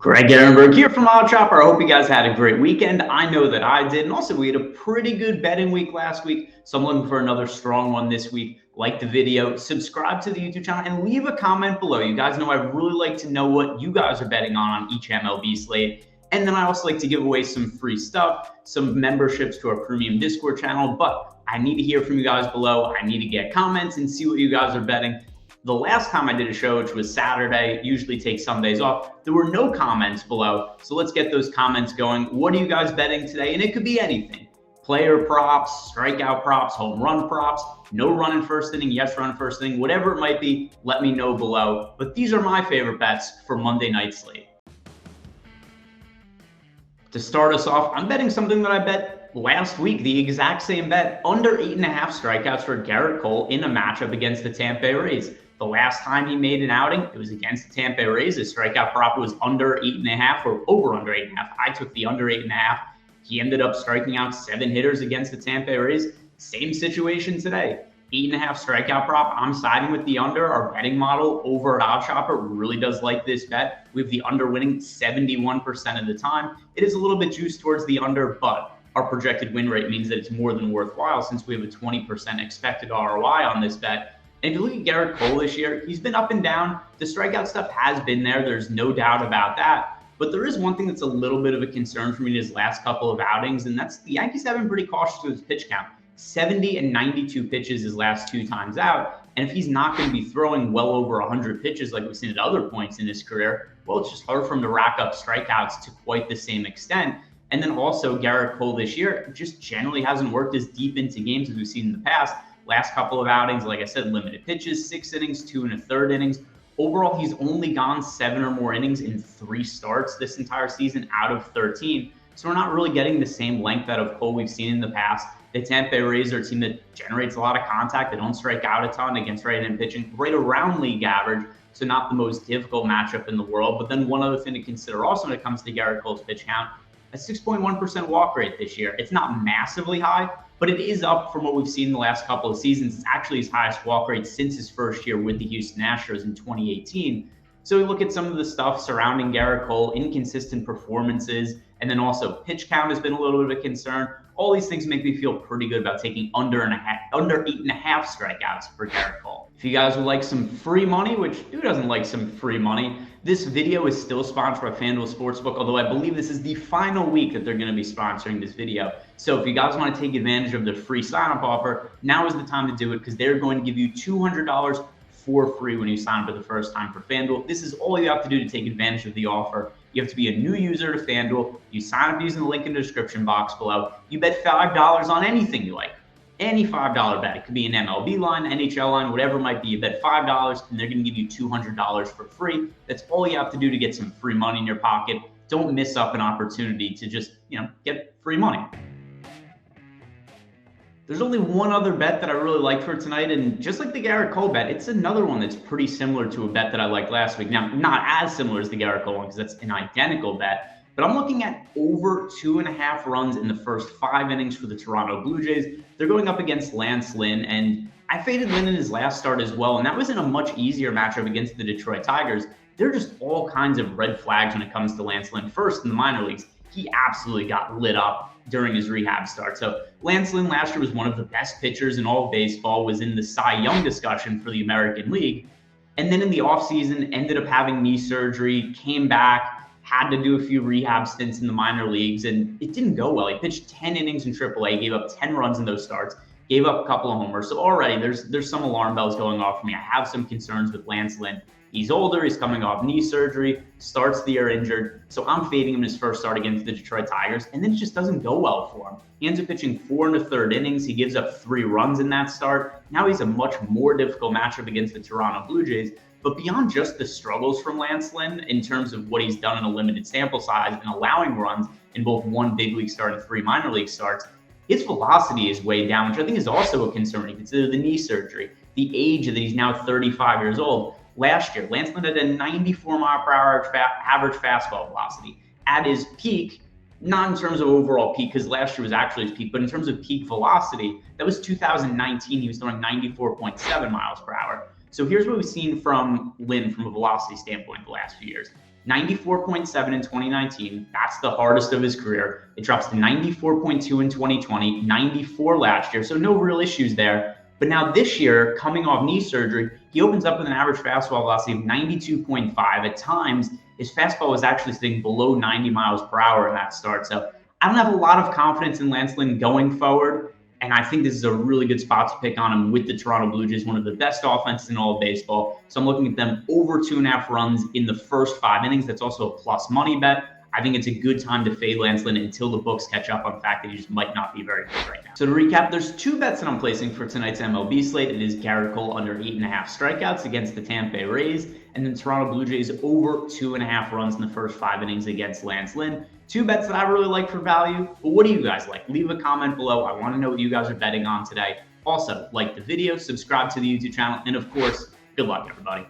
Greg Ehrenberg here from Odd Chopper. I hope you guys had a great weekend. I know that I did. And also, we had a pretty good betting week last week. So I'm looking for another strong one this week. Like the video, subscribe to the YouTube channel, and leave a comment below. You guys know I really like to know what you guys are betting on each MLB slate. And then I also like to give away some free stuff, some memberships to our premium Discord channel. But I need to hear from you guys below. I need to get comments and see what you guys are betting. The last time I did a show, which was Saturday, usually take some days off, there were no comments below. So let's get those comments going. What are you guys betting today? And it could be anything. Player props, strikeout props, home run props, no run in first inning, yes run in first inning, whatever it might be, let me know below. But these are my favorite bets for Monday night slate. To start us off, I'm betting something that I bet last week, the exact same bet, under 8.5 strikeouts for Gerrit Cole in a matchup against the Tampa Bay Rays. The last time he made an outing, it was against the Tampa Bay Rays. His strikeout prop was under 8.5 or over under 8.5. I took the under 8.5. He ended up striking out 7 hitters against the Tampa Bay Rays. Same situation today. 8.5 strikeout prop. I'm siding with the under. Our betting model over at Odd Chopper really does like this bet. We have the under winning 71% of the time. It is a little bit juiced towards the under, but our projected win rate means that it's more than worthwhile since we have a 20% expected ROI on this bet. And if you look at Gerrit Cole this year, he's been up and down. The strikeout stuff has been there. There's no doubt about that. But there is one thing that's a little bit of a concern for me in his last couple of outings, and that's the Yankees have been pretty cautious with his pitch count. 70 and 92 pitches his last 2 times out. And if he's not going to be throwing well over 100 pitches like we've seen at other points in his career, well, it's just hard for him to rack up strikeouts to quite the same extent. And then also Gerrit Cole this year just generally hasn't worked as deep into games as we've seen in the past. Last couple of outings, like I said, limited pitches, 6 innings, 2 1/3 innings. Overall, he's only gone 7 or more innings in 3 starts this entire season out of 13. So we're not really getting the same length out of Cole we've seen in the past. The Tampa Bay Rays are a team that generates a lot of contact. They don't strike out a ton against right-handed pitching, right around league average. So not the most difficult matchup in the world. But then one other thing to consider also when it comes to Gerrit Cole's pitch count, a 6.1% walk rate this year. It's not massively high, but it is up from what we've seen in the last couple of seasons. It's actually his highest walk rate since his first year with the Houston Astros in 2018. So we look at some of the stuff surrounding Gerrit Cole, inconsistent performances, and then also pitch count has been a little bit of a concern. All these things make me feel pretty good about taking under 8.5 strikeouts for Gerrit Cole. If you guys would like some free money, which who doesn't like some free money? This video is still sponsored by FanDuel Sportsbook, although I believe this is the final week that they're going to be sponsoring this video. So if you guys want to take advantage of their free sign-up offer, now is the time to do it because they're going to give you $200 for free when you sign up for the first time for FanDuel. This is all you have to do to take advantage of the offer. You have to be a new user to FanDuel. You sign up using the link in the description box below. You bet $5 on anything you like. Any $5 bet. It could be an MLB line, NHL line, whatever it might be. You bet $5 and they're going to give you $200 for free. That's all you have to do to get some free money in your pocket. Don't miss up an opportunity to just, get free money. There's only one other bet that I really like for tonight, and just like the Gerrit Cole bet, it's another one that's pretty similar to a bet that I liked last week. Now, not as similar as the Gerrit Cole one because that's an identical bet, but I'm looking at over 2.5 runs in the first 5 innings for the Toronto Blue Jays. They're going up against Lance Lynn, and I faded Lynn in his last start as well, and that was in a much easier matchup against the Detroit Tigers. There are just all kinds of red flags when it comes to Lance Lynn. First, in the minor leagues, he absolutely got lit up during his rehab start. So Lance Lynn last year was one of the best pitchers in all of baseball, was in the Cy Young discussion for the American League. And then in the offseason, ended up having knee surgery, came back, had to do a few rehab stints in the minor leagues, and it didn't go well. He pitched 10 innings in AAA, gave up 10 runs in those starts, gave up a couple of homers. So already there's some alarm bells going off for me. I have some concerns with Lance Lynn. He's older, he's coming off knee surgery, starts the year injured. So I'm fading him in his first start against the Detroit Tigers, and then it just doesn't go well for him. He ends up pitching 4 1/3 innings. He gives up 3 runs in that start. Now he's a much more difficult matchup against the Toronto Blue Jays. But beyond just the struggles from Lance Lynn in terms of what he's done in a limited sample size and allowing runs in both 1 big league start and 3 minor league starts, his velocity is way down, which I think is also a concern when you consider the knee surgery, the age that he's now 35 years old. Last year, Lance Lynn had a 94-mile-per-hour average fastball velocity. At his peak, not in terms of overall peak, because last year was actually his peak, but in terms of peak velocity, that was 2019. He was throwing 94.7 miles per hour. So here's what we've seen from Lynn from a velocity standpoint the last few years. 94.7 in 2019. That's the hardest of his career. It drops to 94.2 in 2020, 94 last year. So no real issues there. But now this year, coming off knee surgery, he opens up with an average fastball velocity of 92.5. At times, his fastball was actually sitting below 90 miles per hour in that start. So I don't have a lot of confidence in Lance Lynn going forward. And I think this is a really good spot to pick on him with the Toronto Blue Jays, one of the best offenses in all of baseball. So I'm looking at them over 2.5 runs in the first 5 innings. That's also a plus money bet. I think it's a good time to fade Lance Lynn until the books catch up on the fact that he just might not be very good right now. So to recap, there's 2 bets that I'm placing for tonight's MLB slate. It is Gerrit Cole under 8.5 strikeouts against the Tampa Bay Rays, and then Toronto Blue Jays over 2.5 runs in the first 5 innings against Lance Lynn. 2 bets that I really like for value, but what do you guys like? Leave a comment below. I want to know what you guys are betting on today. Also, like the video, subscribe to the YouTube channel, and of course, good luck, everybody.